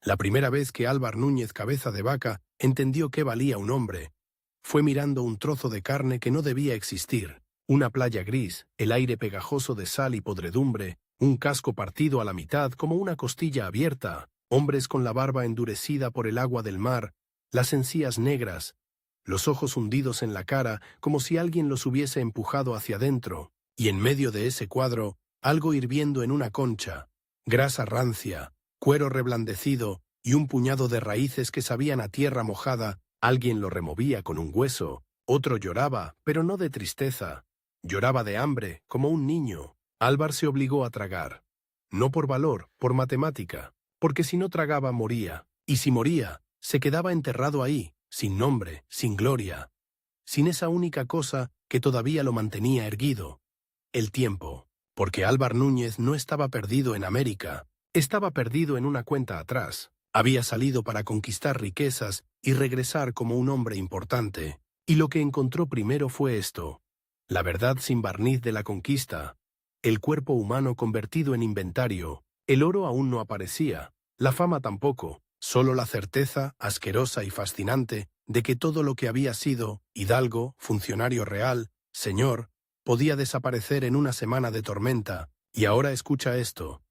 La primera vez que Álvar Núñez Cabeza de Vaca entendió qué valía un hombre, fue mirando un trozo de carne que no debía existir, una playa gris, el aire pegajoso de sal y podredumbre, un casco partido a la mitad como una costilla abierta, hombres con la barba endurecida por el agua del mar, las encías negras, los ojos hundidos en la cara como si alguien los hubiese empujado hacia adentro, y en medio de ese cuadro, algo hirviendo en una concha, grasa rancia, cuero reblandecido y un puñado de raíces que sabían a tierra mojada. Alguien lo removía con un hueso, otro lloraba, pero no de tristeza. Lloraba de hambre, como un niño. Álvar se obligó a tragar. No por valor, por matemática, porque si no tragaba moría, y si moría, se quedaba enterrado ahí, sin nombre, sin gloria, sin esa única cosa que todavía lo mantenía erguido, el tiempo, porque Álvar Núñez no estaba perdido en América, estaba perdido en una cuenta atrás. Había salido para conquistar riquezas y regresar como un hombre importante, y lo que encontró primero fue esto: la verdad sin barniz de la conquista, el cuerpo humano convertido en inventario. El oro aún no aparecía, la fama tampoco, solo la certeza, asquerosa y fascinante, de que todo lo que había sido, hidalgo, funcionario real, señor, podía desaparecer en una semana de tormenta. Y ahora escucha esto.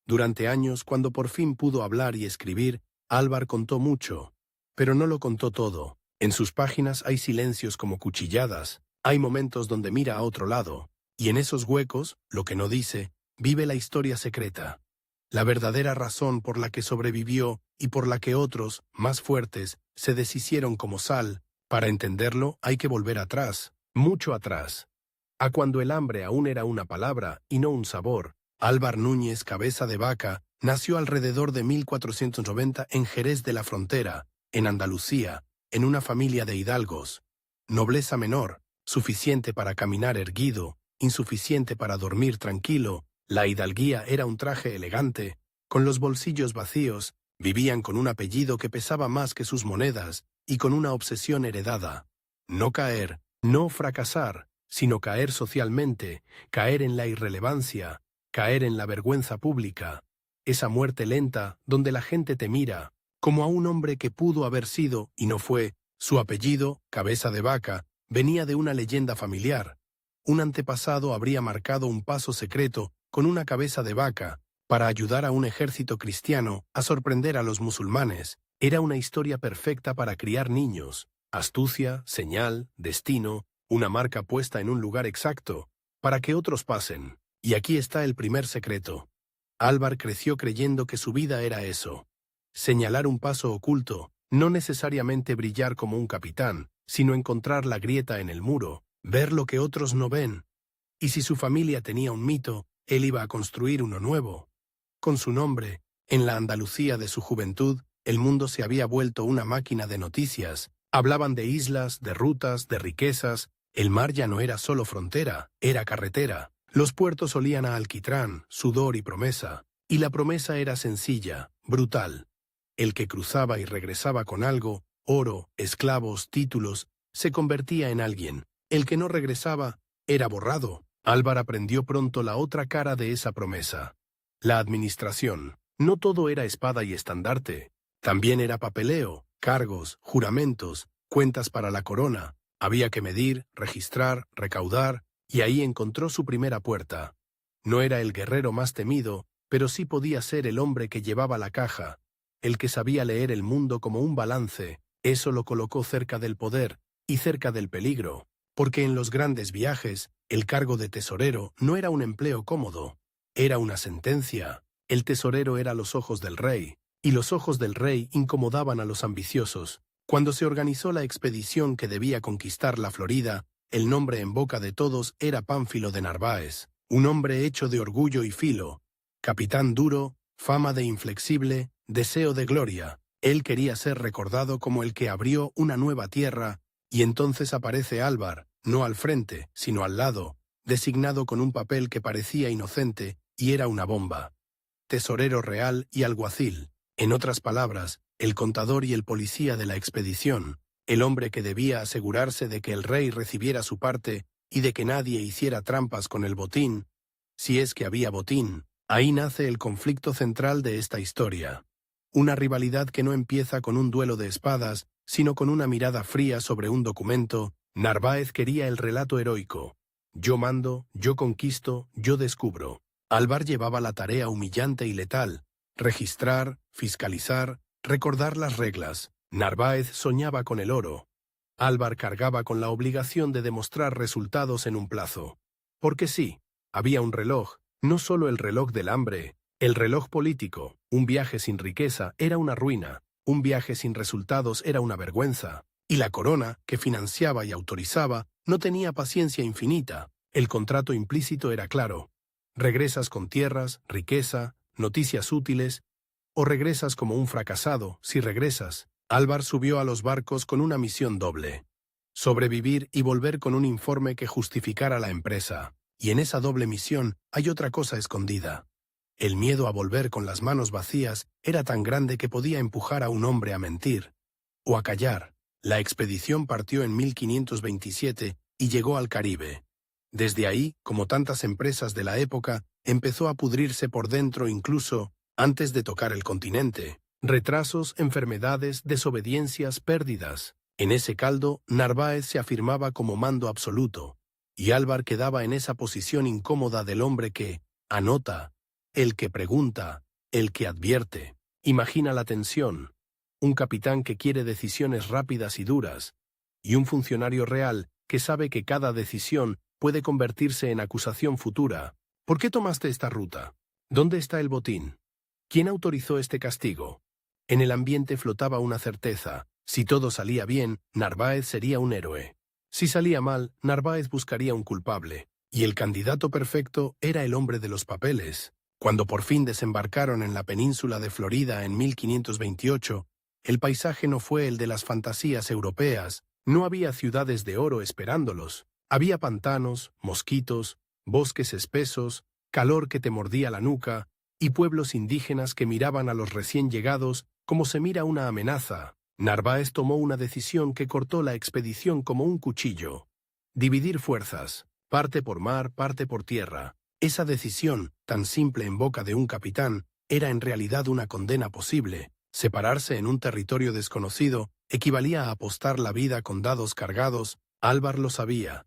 Durante años, cuando por fin pudo hablar y escribir, Álvar contó mucho, pero no lo contó todo. En sus páginas hay silencios como cuchilladas, hay momentos donde mira a otro lado, y en esos huecos, lo que no dice, vive la historia secreta, la verdadera razón por la que sobrevivió y por la que otros, más fuertes, se deshicieron como sal. Para entenderlo hay que volver atrás, mucho atrás, a cuando el hambre aún era una palabra y no un sabor. Álvar Núñez Cabeza de Vaca nació alrededor de 1490 en Jerez de la Frontera, en Andalucía, en una familia de hidalgos. Nobleza menor, suficiente para caminar erguido, insuficiente para dormir tranquilo. La hidalguía era un traje elegante, con los bolsillos vacíos. Vivían con un apellido que pesaba más que sus monedas y con una obsesión heredada: no caer, no fracasar, sino caer socialmente, caer en la irrelevancia, caer en la vergüenza pública, esa muerte lenta donde la gente te mira, como a un hombre que pudo haber sido y no fue. Su apellido, Cabeza de Vaca, venía de una leyenda familiar. Un antepasado habría marcado un paso secreto con una cabeza de vaca para ayudar a un ejército cristiano a sorprender a los musulmanes. Era una historia perfecta para criar niños: astucia, señal, destino, una marca puesta en un lugar exacto, para que otros pasen. Y aquí está el primer secreto. Álvar creció creyendo que su vida era eso: señalar un paso oculto, no necesariamente brillar como un capitán, sino encontrar la grieta en el muro, ver lo que otros no ven. Y si su familia tenía un mito, él iba a construir uno nuevo. Con su nombre, en la Andalucía de su juventud, el mundo se había vuelto una máquina de noticias. Hablaban de islas, de rutas, de riquezas. El mar ya no era solo frontera, era carretera. Los puertos olían a alquitrán, sudor y promesa. Y la promesa era sencilla, brutal. El que cruzaba y regresaba con algo, oro, esclavos, títulos, se convertía en alguien. El que no regresaba era borrado. Álvar aprendió pronto la otra cara de esa promesa: la administración. No todo era espada y estandarte. También era papeleo, cargos, juramentos, cuentas para la corona. Había que medir, registrar, recaudar, y ahí encontró su primera puerta. No era el guerrero más temido, pero sí podía ser el hombre que llevaba la caja, el que sabía leer el mundo como un balance. Eso lo colocó cerca del poder y cerca del peligro, porque en los grandes viajes, el cargo de tesorero no era un empleo cómodo, era una sentencia. El tesorero era los ojos del rey, y los ojos del rey incomodaban a los ambiciosos. Cuando se organizó la expedición que debía conquistar la Florida, el nombre en boca de todos era Pánfilo de Narváez, un hombre hecho de orgullo y filo, capitán duro, fama de inflexible, deseo de gloria. Él quería ser recordado como el que abrió una nueva tierra, y entonces aparece Álvar, no al frente, sino al lado, designado con un papel que parecía inocente y era una bomba: tesorero real y alguacil. En otras palabras, el contador y el policía de la expedición, el hombre que debía asegurarse de que el rey recibiera su parte y de que nadie hiciera trampas con el botín, si es que había botín. Ahí nace el conflicto central de esta historia. Una rivalidad que no empieza con un duelo de espadas, sino con una mirada fría sobre un documento. Narváez quería el relato heroico. Yo mando, yo conquisto, yo descubro. Álvar llevaba la tarea humillante y letal: registrar, fiscalizar, recordar las reglas. Narváez soñaba con el oro. Álvar cargaba con la obligación de demostrar resultados en un plazo. Porque sí, había un reloj, no solo el reloj del hambre, el reloj político. Un viaje sin riqueza era una ruina, un viaje sin resultados era una vergüenza. Y la corona, que financiaba y autorizaba, no tenía paciencia infinita. El contrato implícito era claro: regresas con tierras, riqueza, noticias útiles, o regresas como un fracasado. Si regresas. Álvar subió a los barcos con una misión doble: sobrevivir y volver con un informe que justificara la empresa. Y en esa doble misión hay otra cosa escondida. El miedo a volver con las manos vacías era tan grande que podía empujar a un hombre a mentir o a callar. La expedición partió en 1527 y llegó al Caribe. Desde ahí, como tantas empresas de la época, empezó a pudrirse por dentro incluso antes de tocar el continente. Retrasos, enfermedades, desobediencias, pérdidas. En ese caldo, Narváez se afirmaba como mando absoluto, y Álvar quedaba en esa posición incómoda del hombre que anota, el que pregunta, el que advierte. Imagina la tensión: un capitán que quiere decisiones rápidas y duras, y un funcionario real que sabe que cada decisión puede convertirse en acusación futura. ¿Por qué tomaste esta ruta? ¿Dónde está el botín? ¿Quién autorizó este castigo? En el ambiente flotaba una certeza: si todo salía bien, Narváez sería un héroe. Si salía mal, Narváez buscaría un culpable. Y el candidato perfecto era el hombre de los papeles. Cuando por fin desembarcaron en la península de Florida en 1528, el paisaje no fue el de las fantasías europeas. No había ciudades de oro esperándolos. Había pantanos, mosquitos, bosques espesos, calor que te mordía la nuca, y pueblos indígenas que miraban a los recién llegados como se mira una amenaza. Narváez tomó una decisión que cortó la expedición como un cuchillo: dividir fuerzas, parte por mar, parte por tierra. Esa decisión, tan simple en boca de un capitán, era en realidad una condena posible. Separarse en un territorio desconocido equivalía a apostar la vida con dados cargados. Álvar lo sabía.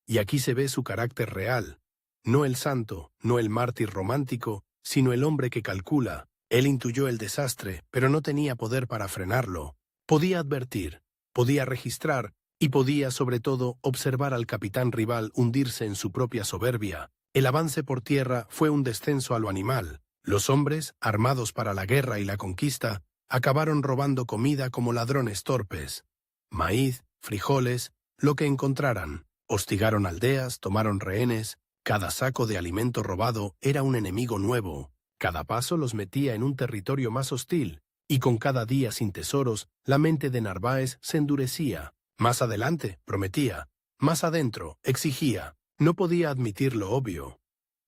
Y aquí se ve su carácter real. No el santo, no el mártir romántico, sino el hombre que calcula. Él intuyó el desastre, pero no tenía poder para frenarlo. Podía advertir, podía registrar, y podía, sobre todo, observar al capitán rival hundirse en su propia soberbia. El avance por tierra fue un descenso a lo animal. Los hombres, armados para la guerra y la conquista, acabaron robando comida como ladrones torpes. Maíz, frijoles, lo que encontraran. Hostigaron aldeas, tomaron rehenes. Cada saco de alimento robado era un enemigo nuevo. Cada paso los metía en un territorio más hostil, y con cada día sin tesoros, la mente de Narváez se endurecía. Más adelante, prometía; más adentro, exigía. No podía admitir lo obvio: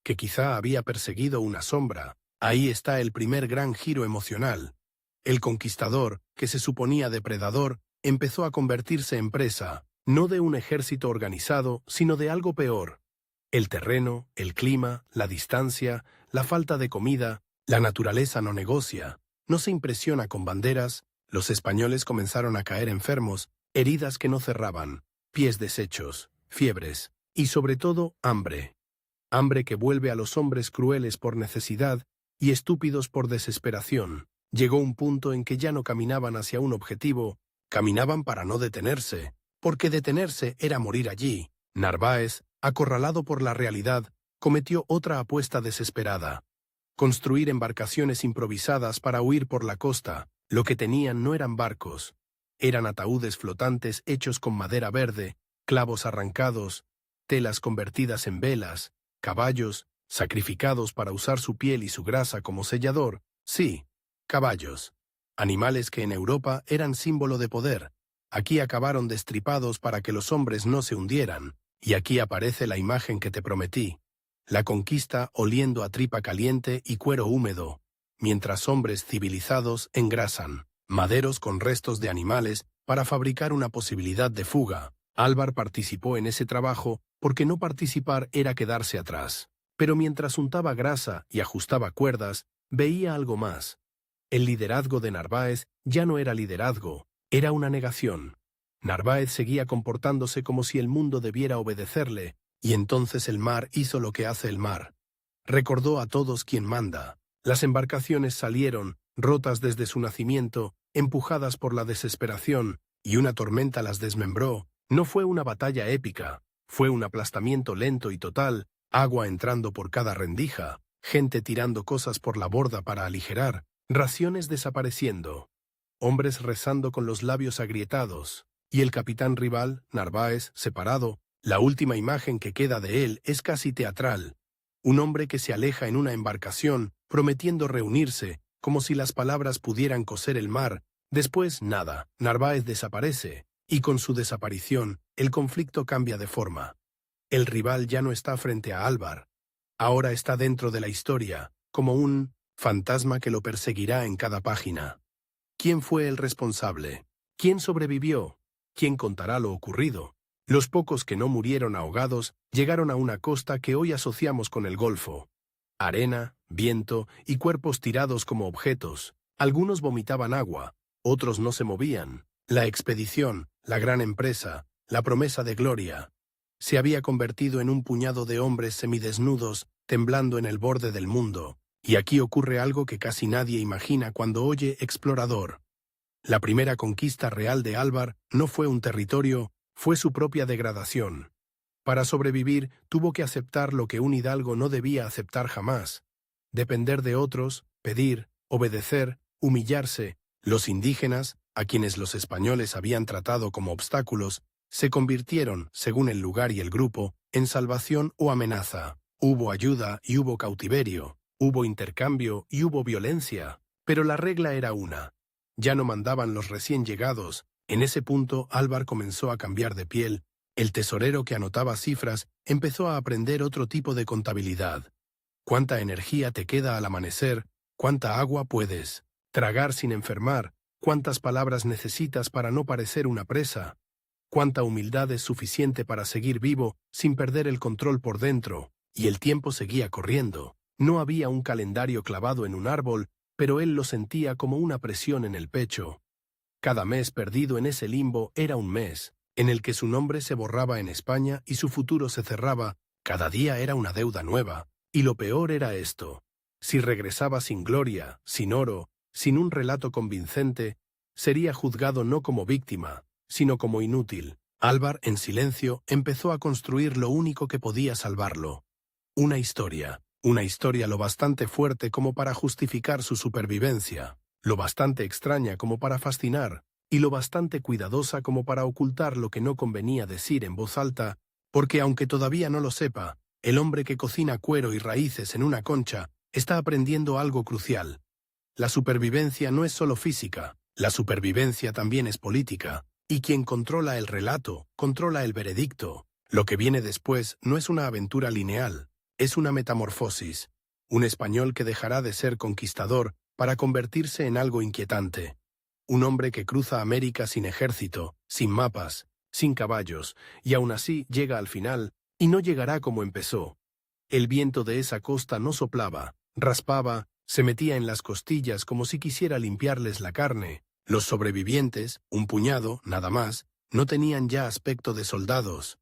que quizá había perseguido una sombra. Ahí está el primer gran giro emocional. El conquistador, que se suponía depredador, empezó a convertirse en presa, no de un ejército organizado, sino de algo peor. El terreno, el clima, la distancia, la falta de comida. La naturaleza no negocia, no se impresiona con banderas. Los españoles comenzaron a caer enfermos, heridas que no cerraban, pies deshechos, fiebres, y sobre todo hambre. Hambre que vuelve a los hombres crueles por necesidad y estúpidos por desesperación. Llegó un punto en que ya no caminaban hacia un objetivo, caminaban para no detenerse, porque detenerse era morir allí. Narváez, acorralado por la realidad, cometió otra apuesta desesperada: construir embarcaciones improvisadas para huir por la costa. Lo que tenían no eran barcos, eran ataúdes flotantes hechos con madera verde, clavos arrancados, telas convertidas en velas, caballos, sacrificados para usar su piel y su grasa como sellador. Sí, caballos. Animales que en Europa eran símbolo de poder. Aquí acabaron destripados para que los hombres no se hundieran. Y aquí aparece la imagen que te prometí: la conquista oliendo a tripa caliente y cuero húmedo, mientras hombres civilizados engrasan maderos con restos de animales para fabricar una posibilidad de fuga. Álvar participó en ese trabajo porque no participar era quedarse atrás. Pero mientras untaba grasa y ajustaba cuerdas, veía algo más. El liderazgo de Narváez ya no era liderazgo, era una negación. Narváez seguía comportándose como si el mundo debiera obedecerle, y entonces el mar hizo lo que hace el mar. Recordó a todos quién manda. Las embarcaciones salieron, rotas desde su nacimiento, empujadas por la desesperación, y una tormenta las desmembró. No fue una batalla épica, fue un aplastamiento lento y total, agua entrando por cada rendija, gente tirando cosas por la borda para aligerar, raciones desapareciendo, hombres rezando con los labios agrietados, y el capitán rival, Narváez, separado. La última imagen que queda de él es casi teatral. Un hombre que se aleja en una embarcación, prometiendo reunirse, como si las palabras pudieran coser el mar. Después, nada, Narváez desaparece, y con su desaparición, el conflicto cambia de forma. El rival ya no está frente a Álvar. Ahora está dentro de la historia, como un fantasma que lo perseguirá en cada página. ¿Quién fue el responsable? ¿Quién sobrevivió? ¿Quién contará lo ocurrido? Los pocos que no murieron ahogados llegaron a una costa que hoy asociamos con el Golfo. Arena, viento y cuerpos tirados como objetos. Algunos vomitaban agua, otros no se movían. La expedición, la gran empresa, la promesa de gloria, se había convertido en un puñado de hombres semidesnudos, temblando en el borde del mundo. Y aquí ocurre algo que casi nadie imagina cuando oye explorador. La primera conquista real de Álvar no fue un territorio, fue su propia degradación. Para sobrevivir, tuvo que aceptar lo que un hidalgo no debía aceptar jamás. Depender de otros, pedir, obedecer, humillarse. Los indígenas, a quienes los españoles habían tratado como obstáculos, se convirtieron, según el lugar y el grupo, en salvación o amenaza. Hubo ayuda y hubo cautiverio, hubo intercambio y hubo violencia, pero la regla era una. Ya no mandaban los recién llegados. En ese punto, Álvar comenzó a cambiar de piel. El tesorero que anotaba cifras empezó a aprender otro tipo de contabilidad. ¿Cuánta energía te queda al amanecer? ¿Cuánta agua puedes tragar sin enfermar? ¿Cuántas palabras necesitas para no parecer una presa? ¿Cuánta humildad es suficiente para seguir vivo sin perder el control por dentro? Y el tiempo seguía corriendo. No había un calendario clavado en un árbol, pero él lo sentía como una presión en el pecho. Cada mes perdido en ese limbo era un mes, en el que su nombre se borraba en España y su futuro se cerraba. Cada día era una deuda nueva. Y lo peor era esto. Si regresaba sin gloria, sin oro, sin un relato convincente, sería juzgado no como víctima, sino como inútil. Álvar, en silencio, empezó a construir lo único que podía salvarlo. Una historia lo bastante fuerte como para justificar su supervivencia, lo bastante extraña como para fascinar, y lo bastante cuidadosa como para ocultar lo que no convenía decir en voz alta, porque aunque todavía no lo sepa, el hombre que cocina cuero y raíces en una concha está aprendiendo algo crucial. La supervivencia no es solo física, la supervivencia también es política, y quien controla el relato, controla el veredicto. Lo que viene después no es una aventura lineal, es una metamorfosis, un español que dejará de ser conquistador para convertirse en algo inquietante. Un hombre que cruza América sin ejército, sin mapas, sin caballos, y aún así llega al final, y no llegará como empezó. El viento de esa costa no soplaba, raspaba, se metía en las costillas como si quisiera limpiarles la carne. Los sobrevivientes, un puñado, nada más, no tenían ya aspecto de soldados.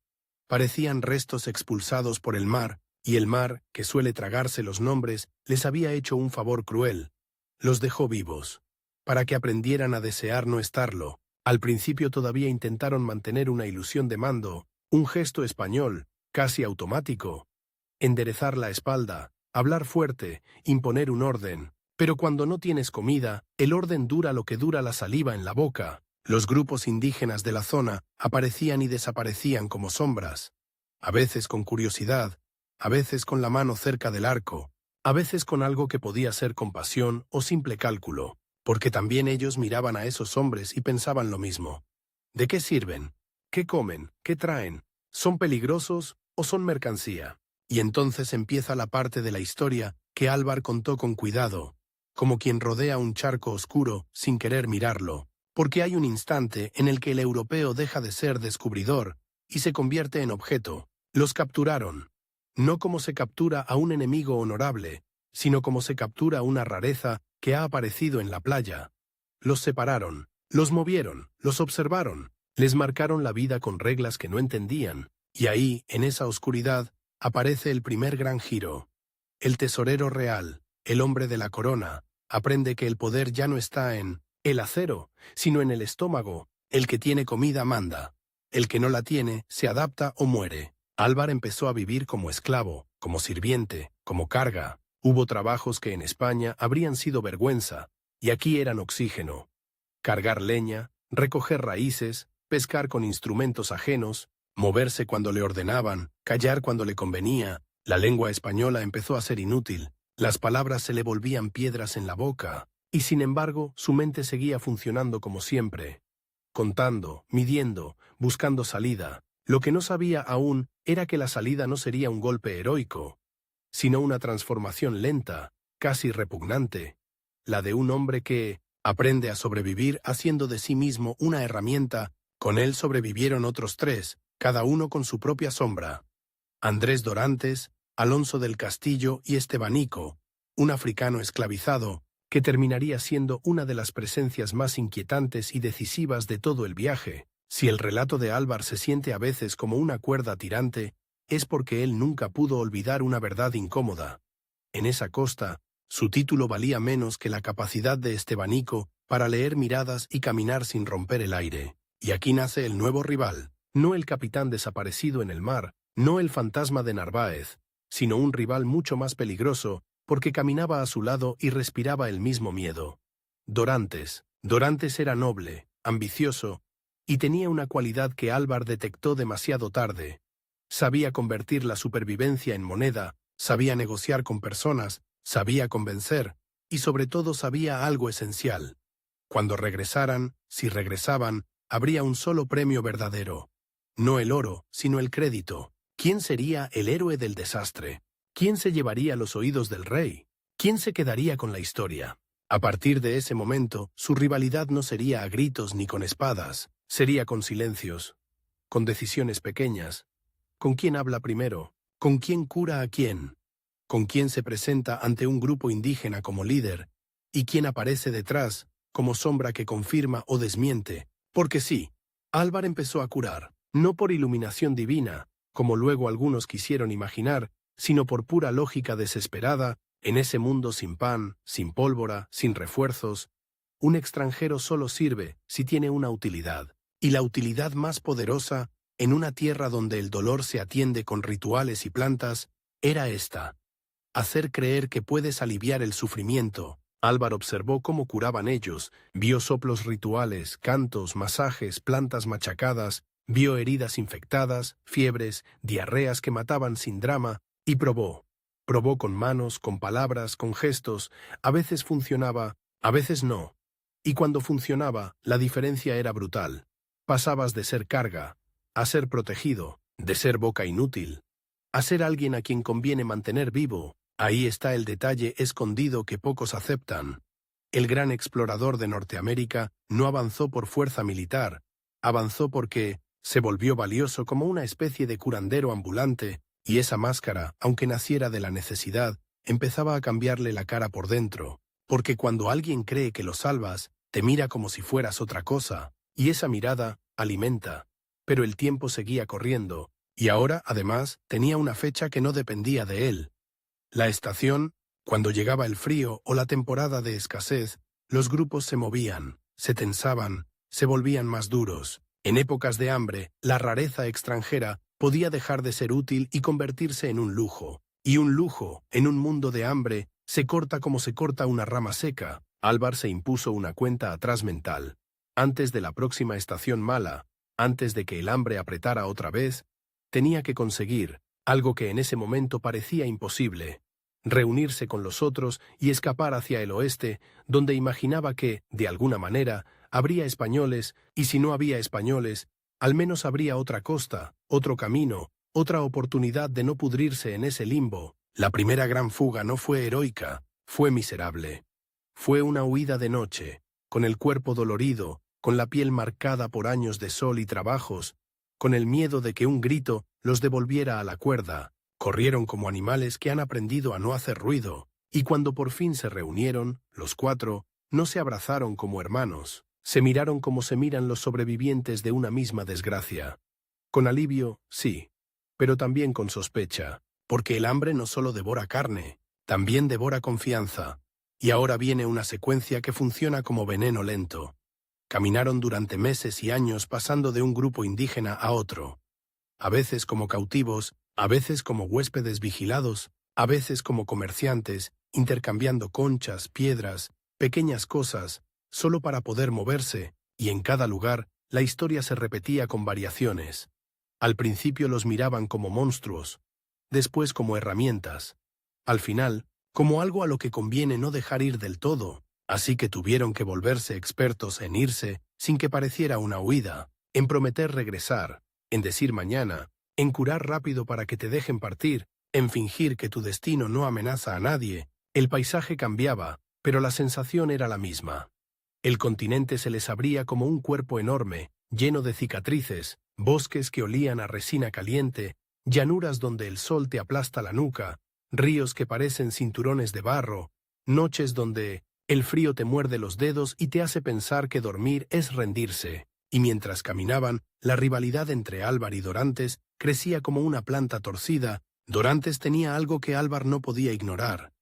Parecían restos expulsados por el mar, y el mar, que suele tragarse los nombres, les había hecho un favor cruel. Los dejó vivos, para que aprendieran a desear no estarlo. Al principio todavía intentaron mantener una ilusión de mando, un gesto español, casi automático. Enderezar la espalda, hablar fuerte, imponer un orden. Pero cuando no tienes comida, el orden dura lo que dura la saliva en la boca. Los grupos indígenas de la zona aparecían y desaparecían como sombras. A veces con curiosidad, a veces con la mano cerca del arco, a veces con algo que podía ser compasión o simple cálculo, porque también ellos miraban a esos hombres y pensaban lo mismo. ¿De qué sirven? ¿Qué comen? ¿Qué traen? ¿Son peligrosos o son mercancía? Y entonces empieza la parte de la historia que Álvar contó con cuidado, como quien rodea un charco oscuro sin querer mirarlo, porque hay un instante en el que el europeo deja de ser descubridor y se convierte en objeto. Los capturaron, no como se captura a un enemigo honorable, sino como se captura una rareza que ha aparecido en la playa. Los separaron, los movieron, los observaron, les marcaron la vida con reglas que no entendían, y ahí, en esa oscuridad, aparece el primer gran giro. El tesorero real, el hombre de la corona, aprende que el poder ya no está en el acero, sino en el estómago. El que tiene comida manda. El que no la tiene se adapta o muere. Álvar empezó a vivir como esclavo, como sirviente, como carga. Hubo trabajos que en España habrían sido vergüenza, y aquí eran oxígeno. Cargar leña, recoger raíces, pescar con instrumentos ajenos, moverse cuando le ordenaban, callar cuando le convenía. La lengua española empezó a ser inútil, las palabras se le volvían piedras en la boca, y sin embargo su mente seguía funcionando como siempre. Contando, midiendo, buscando salida. Lo que no sabía aún era que la salida no sería un golpe heroico, sino una transformación lenta, casi repugnante, la de un hombre que aprende a sobrevivir haciendo de sí mismo una herramienta. Con él sobrevivieron otros 3, cada uno con su propia sombra. Andrés Dorantes, Alonso del Castillo y Estebanico, un africano esclavizado, que terminaría siendo una de las presencias más inquietantes y decisivas de todo el viaje. Si el relato de Álvar se siente a veces como una cuerda tirante, es porque él nunca pudo olvidar una verdad incómoda. En esa costa, su título valía menos que la capacidad de Estebanico para leer miradas y caminar sin romper el aire. Y aquí nace el nuevo rival, no el capitán desaparecido en el mar, no el fantasma de Narváez, sino un rival mucho más peligroso, porque caminaba a su lado y respiraba el mismo miedo. Dorantes. Dorantes era noble, ambicioso, y tenía una cualidad que Álvar detectó demasiado tarde. Sabía convertir la supervivencia en moneda, sabía negociar con personas, sabía convencer, y sobre todo sabía algo esencial. Cuando regresaran, si regresaban, habría un solo premio verdadero. No el oro, sino el crédito. ¿Quién sería el héroe del desastre? ¿Quién se llevaría los oídos del rey? ¿Quién se quedaría con la historia? A partir de ese momento, su rivalidad no sería a gritos ni con espadas, sería con silencios, con decisiones pequeñas. ¿Con quién habla primero? ¿Con quién cura a quién? ¿Con quién se presenta ante un grupo indígena como líder? ¿Y quién aparece detrás, como sombra que confirma o desmiente? Porque sí, Álvar empezó a curar, no por iluminación divina, como luego algunos quisieron imaginar, sino por pura lógica desesperada, en ese mundo sin pan, sin pólvora, sin refuerzos. Un extranjero solo sirve si tiene una utilidad, y la utilidad más poderosa, en una tierra donde el dolor se atiende con rituales y plantas, era esta: hacer creer que puedes aliviar el sufrimiento. Álvar observó cómo curaban ellos, vio soplos rituales, cantos, masajes, plantas machacadas, vio heridas infectadas, fiebres, diarreas que mataban sin drama, y probó. Probó con manos, con palabras, con gestos. A veces funcionaba, a veces no. Y cuando funcionaba, la diferencia era brutal. Pasabas de ser carga a ser protegido, de ser boca inútil a ser alguien a quien conviene mantener vivo. Ahí está el detalle escondido que pocos aceptan. El gran explorador de Norteamérica no avanzó por fuerza militar, avanzó porque se volvió valioso como una especie de curandero ambulante, y esa máscara, aunque naciera de la necesidad, empezaba a cambiarle la cara por dentro, porque cuando alguien cree que lo salvas, te mira como si fueras otra cosa, y esa mirada alimenta. Pero el tiempo seguía corriendo, y ahora, además, tenía una fecha que no dependía de él. La estación, cuando llegaba el frío o la temporada de escasez, los grupos se movían, se tensaban, se volvían más duros. En épocas de hambre, la rareza extranjera podía dejar de ser útil y convertirse en un lujo. Y un lujo, en un mundo de hambre, se corta como se corta una rama seca. Álvar se impuso una cuenta atrás mental. Antes de la próxima estación mala, antes de que el hambre apretara otra vez, tenía que conseguir algo que en ese momento parecía imposible: reunirse con los otros y escapar hacia el oeste, donde imaginaba que, de alguna manera, habría españoles, y si no había españoles, al menos habría otra costa, otro camino, otra oportunidad de no pudrirse en ese limbo. La primera gran fuga no fue heroica, fue miserable. Fue una huida de noche, con el cuerpo dolorido, con la piel marcada por años de sol y trabajos, con el miedo de que un grito los devolviera a la cuerda. Corrieron como animales que han aprendido a no hacer ruido, Y cuando por fin se reunieron, los cuatro, no se abrazaron como hermanos, se miraron como se miran los sobrevivientes de una misma desgracia. Con alivio, sí, pero también con sospecha, porque el hambre no solo devora carne, también devora confianza. Y ahora viene una secuencia que funciona como veneno lento. Caminaron durante meses y años pasando de un grupo indígena a otro, a veces como cautivos, a veces como huéspedes vigilados, a veces como comerciantes, intercambiando conchas, piedras, pequeñas cosas, solo para poder moverse, y en cada lugar la historia se repetía con variaciones. Al principio los miraban como monstruos, después como herramientas, al final, como algo a lo que conviene no dejar ir del todo, así que tuvieron que volverse expertos en irse sin que pareciera una huida, en prometer regresar, en decir mañana, en curar rápido para que te dejen partir, en fingir que tu destino no amenaza a nadie. El paisaje cambiaba, pero la sensación era la misma. El continente se les abría como un cuerpo enorme, lleno de cicatrices, bosques que olían a resina caliente, llanuras donde el sol te aplasta la nuca, ríos que parecen cinturones de barro, noches donde el frío te muerde los dedos y te hace pensar que dormir es rendirse. Y mientras caminaban, la rivalidad entre Álvar y Dorantes crecía como una planta torcida. Dorantes tenía algo que Álvar no podía ignorar.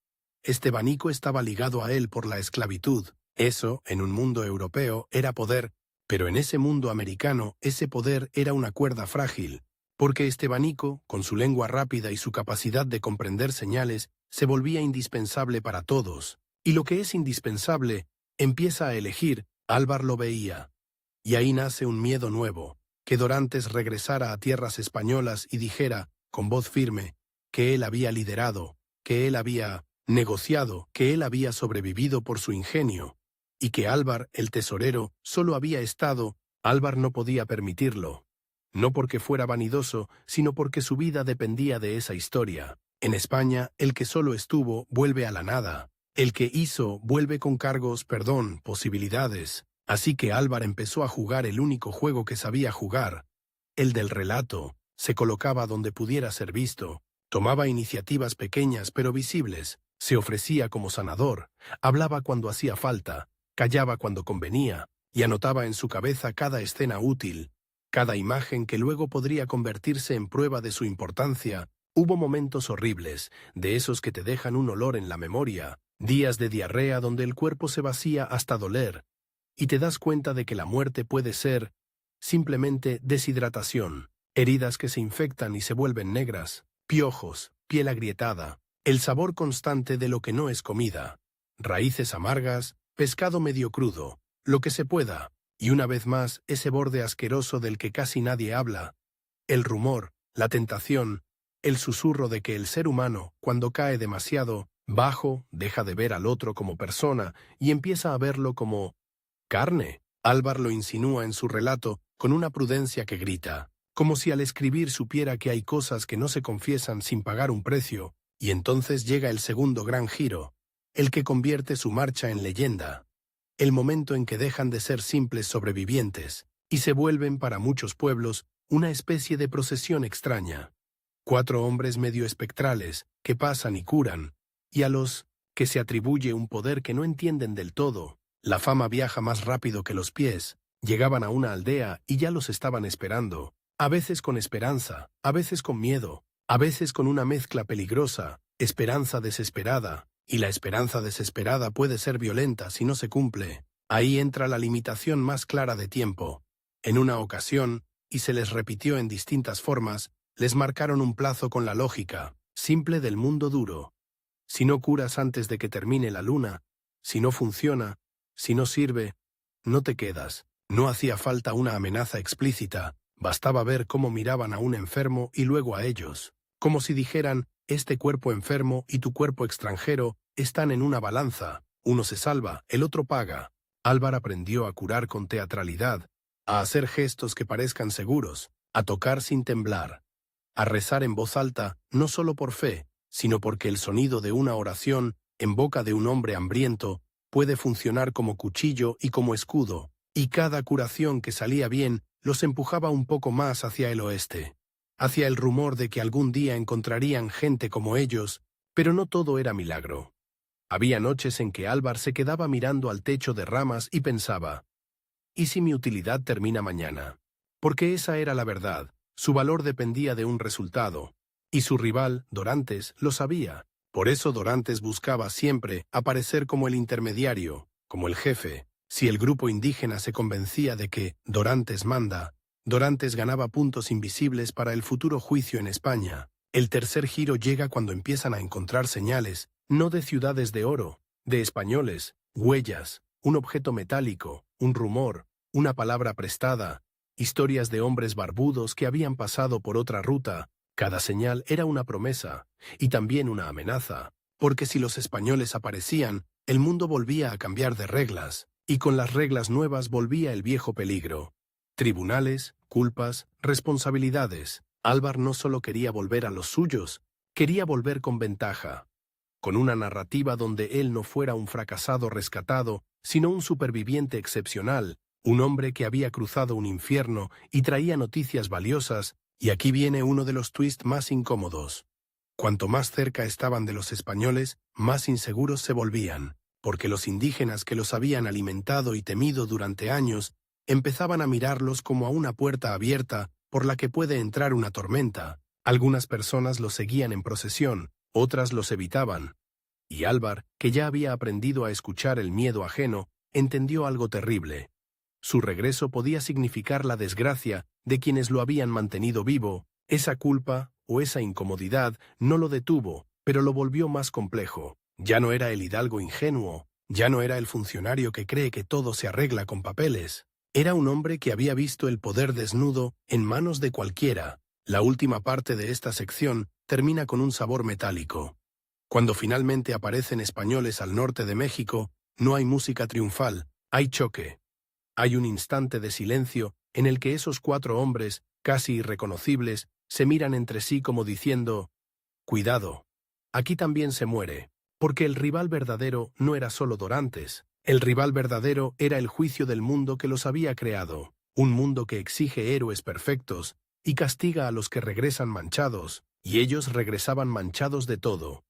Estebanico estaba ligado a él por la esclavitud. Eso, en un mundo europeo, era poder, pero en ese mundo americano, ese poder era una cuerda frágil, porque Estebanico, con su lengua rápida y su capacidad de comprender señales, se volvía indispensable para todos. Y lo que es indispensable, empieza a elegir. Álvar lo veía. Y ahí nace un miedo nuevo, que Dorantes regresara a tierras españolas y dijera, con voz firme, que él había liderado, que él había negociado, que él había sobrevivido por su ingenio, y que Álvar, el tesorero, solo había estado. Álvar no podía permitirlo. No porque fuera vanidoso, sino porque su vida dependía de esa historia. En España, el que solo estuvo, vuelve a la nada. El que hizo, vuelve con cargos, posibilidades. Así que Álvar empezó a jugar el único juego que sabía jugar, el del relato. Se colocaba donde pudiera ser visto, tomaba iniciativas pequeñas pero visibles, se ofrecía como sanador, hablaba cuando hacía falta, callaba cuando convenía, y anotaba en su cabeza cada escena útil, cada imagen que luego podría convertirse en prueba de su importancia. Hubo momentos horribles, de esos que te dejan un olor en la memoria, días de diarrea donde el cuerpo se vacía hasta doler, y te das cuenta de que la muerte puede ser simplemente deshidratación, heridas que se infectan y se vuelven negras, piojos, piel agrietada, el sabor constante de lo que no es comida, raíces amargas, pescado medio crudo, lo que se pueda, y una vez más ese borde asqueroso del que casi nadie habla, el rumor, la tentación, el susurro de que el ser humano, cuando cae demasiado bajo, deja de ver al otro como persona y empieza a verlo como carne. Álvar lo insinúa en su relato con una prudencia que grita, como si al escribir supiera que hay cosas que no se confiesan sin pagar un precio, y entonces llega el segundo gran giro, el que convierte su marcha en leyenda, el momento en que dejan de ser simples sobrevivientes y se vuelven para muchos pueblos una especie de procesión extraña. 4 hombres medio espectrales que pasan y curan, y a los que se atribuye un poder que no entienden del todo. La fama viaja más rápido que los pies. Llegaban a una aldea y ya los estaban esperando, a veces con esperanza, a veces con miedo, a veces con una mezcla peligrosa, esperanza desesperada, y la esperanza desesperada puede ser violenta si no se cumple. Ahí entra la limitación más clara de tiempo. En una ocasión, y se les repitió en distintas formas, les marcaron un plazo con la lógica simple del mundo duro. Si no curas antes de que termine la luna, si no funciona, si no sirve, no te quedas. No hacía falta una amenaza explícita, bastaba ver cómo miraban a un enfermo y luego a ellos, como si dijeran, este cuerpo enfermo y tu cuerpo extranjero están en una balanza, uno se salva, el otro paga. Álvar aprendió a curar con teatralidad, a hacer gestos que parezcan seguros, a tocar sin temblar, a rezar en voz alta, no solo por fe, sino porque el sonido de una oración en boca de un hombre hambriento puede funcionar como cuchillo y como escudo, y cada curación que salía bien los empujaba un poco más hacia el oeste, hacia el rumor de que algún día encontrarían gente como ellos, pero no todo era milagro. Había noches en que Álvar se quedaba mirando al techo de ramas y pensaba, ¿y si mi utilidad termina mañana? Porque esa era la verdad, su valor dependía de un resultado, y su rival, Dorantes, lo sabía. Por eso Dorantes buscaba siempre aparecer como el intermediario, como el jefe. Si el grupo indígena se convencía de que Dorantes manda, Dorantes ganaba puntos invisibles para el futuro juicio en España. El tercer giro llega cuando empiezan a encontrar señales, no de ciudades de oro, de españoles, huellas, un objeto metálico, un rumor, una palabra prestada, historias de hombres barbudos que habían pasado por otra ruta. Cada señal era una promesa, y también una amenaza, porque si los españoles aparecían, el mundo volvía a cambiar de reglas, y con las reglas nuevas volvía el viejo peligro. Tribunales, culpas, responsabilidades. Álvar no solo quería volver a los suyos, quería volver con ventaja, con una narrativa donde él no fuera un fracasado rescatado, sino un superviviente excepcional, un hombre que había cruzado un infierno y traía noticias valiosas. Y aquí viene uno de los twists más incómodos. Cuanto más cerca estaban de los españoles, más inseguros se volvían, porque los indígenas que los habían alimentado y temido durante años empezaban a mirarlos como a una puerta abierta por la que puede entrar una tormenta. Algunas personas los seguían en procesión, otras los evitaban. Y Álvar, que ya había aprendido a escuchar el miedo ajeno, entendió algo terrible. Su regreso podía significar la desgracia de quienes lo habían mantenido vivo. Esa culpa o esa incomodidad no lo detuvo, pero lo volvió más complejo. Ya no era el hidalgo ingenuo, ya no era el funcionario que cree que todo se arregla con papeles. Era un hombre que había visto el poder desnudo en manos de cualquiera. La última parte de esta sección termina con un sabor metálico. Cuando finalmente aparecen españoles al norte de México, no hay música triunfal, hay choque. Hay un instante de silencio en el que esos 4 hombres, casi irreconocibles, se miran entre sí como diciendo, «Cuidado, aquí también se muere», porque el rival verdadero no era solo Dorantes. El rival verdadero era el juicio del mundo que los había creado, un mundo que exige héroes perfectos y castiga a los que regresan manchados, y ellos regresaban manchados de todo.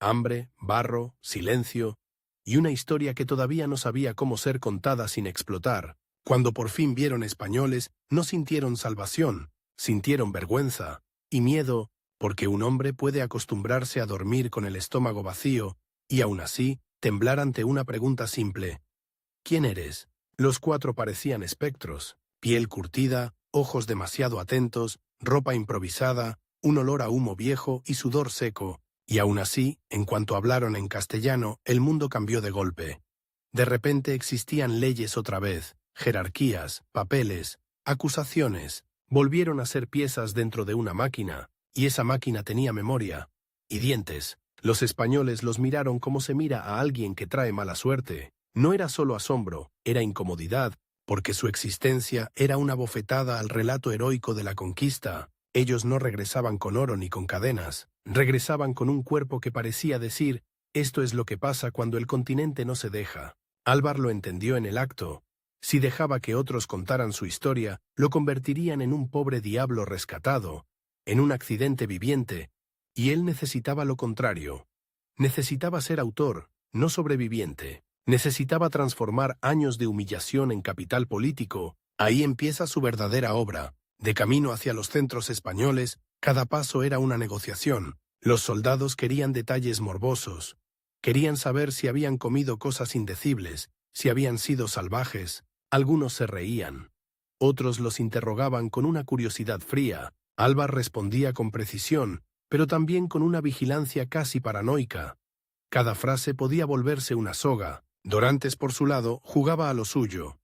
Hambre, barro, silencio, y una historia que todavía no sabía cómo ser contada sin explotar. Cuando por fin vieron españoles, no sintieron salvación, sintieron vergüenza y miedo, porque un hombre puede acostumbrarse a dormir con el estómago vacío y aún así temblar ante una pregunta simple. ¿Quién eres? Los 4 parecían espectros, piel curtida, ojos demasiado atentos, ropa improvisada, un olor a humo viejo y sudor seco. Y aún así, en cuanto hablaron en castellano, el mundo cambió de golpe. De repente existían leyes otra vez, jerarquías, papeles, acusaciones. Volvieron a ser piezas dentro de una máquina, y esa máquina tenía memoria y dientes. Los españoles los miraron como se mira a alguien que trae mala suerte. No era solo asombro, era incomodidad, porque su existencia era una bofetada al relato heroico de la conquista. Ellos no regresaban con oro ni con cadenas, regresaban con un cuerpo que parecía decir, esto es lo que pasa cuando el continente no se deja. Álvar lo entendió en el acto. Si dejaba que otros contaran su historia, lo convertirían en un pobre diablo rescatado, en un accidente viviente, y él necesitaba lo contrario. Necesitaba ser autor, no sobreviviente. Necesitaba transformar años de humillación en capital político. Ahí empieza su verdadera obra. De camino hacia los centros españoles, cada paso era una negociación. Los soldados querían detalles morbosos. Querían saber si habían comido cosas indecibles, si habían sido salvajes. Algunos se reían. Otros los interrogaban con una curiosidad fría. Álvar respondía con precisión, pero también con una vigilancia casi paranoica. Cada frase podía volverse una soga. Dorantes, por su lado, jugaba a lo suyo.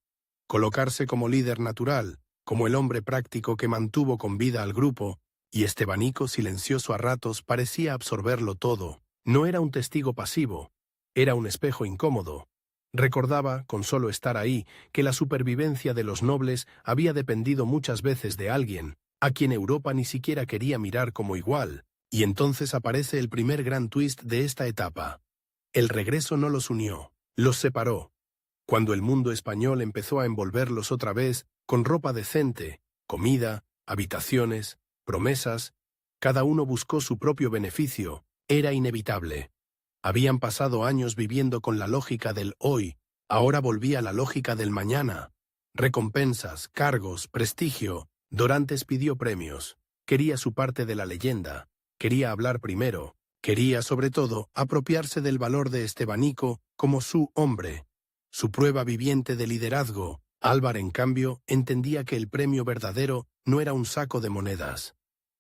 Colocarse como líder natural, como el hombre práctico que mantuvo con vida al grupo, y Estebanico, silencioso a ratos, parecía absorberlo todo. No era un testigo pasivo, era un espejo incómodo. Recordaba, con solo estar ahí, que la supervivencia de los nobles había dependido muchas veces de alguien, a quien Europa ni siquiera quería mirar como igual, y entonces aparece el primer gran twist de esta etapa. El regreso no los unió, los separó. Cuando el mundo español empezó a envolverlos otra vez, con ropa decente, comida, habitaciones, promesas, cada uno buscó su propio beneficio, era inevitable. Habían pasado años viviendo con la lógica del hoy, ahora volvía la lógica del mañana. Recompensas, cargos, prestigio. Dorantes pidió premios. Quería su parte de la leyenda. Quería hablar primero. Quería, sobre todo, apropiarse del valor de Estebanico como su hombre, su prueba viviente de liderazgo. Álvar, en cambio, entendía que el premio verdadero no era un saco de monedas.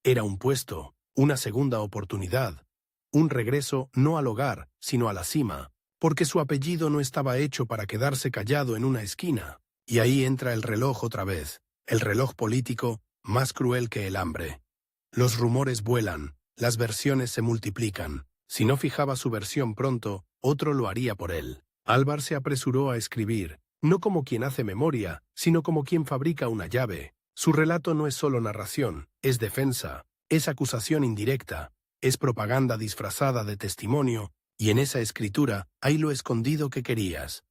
Era un puesto, una segunda oportunidad, un regreso no al hogar, sino a la cima, porque su apellido no estaba hecho para quedarse callado en una esquina. Y ahí entra el reloj otra vez, el reloj político más cruel que el hambre. Los rumores vuelan, las versiones se multiplican. Si no fijaba su versión pronto, otro lo haría por él. Álvar se apresuró a escribir, no como quien hace memoria, sino como quien fabrica una llave. Su relato no es solo narración, es defensa, es acusación indirecta, es propaganda disfrazada de testimonio, y en esa escritura hay lo escondido que querías.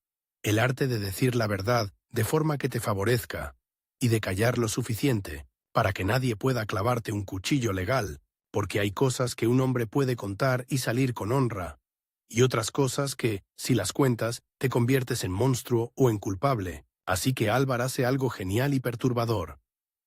El arte de decir la verdad de forma que te favorezca, y de callar lo suficiente para que nadie pueda clavarte un cuchillo legal, porque hay cosas que un hombre puede contar y salir con honra, y otras cosas que, si las cuentas, te conviertes en monstruo o en culpable. Así que Álvar hace algo genial y perturbador.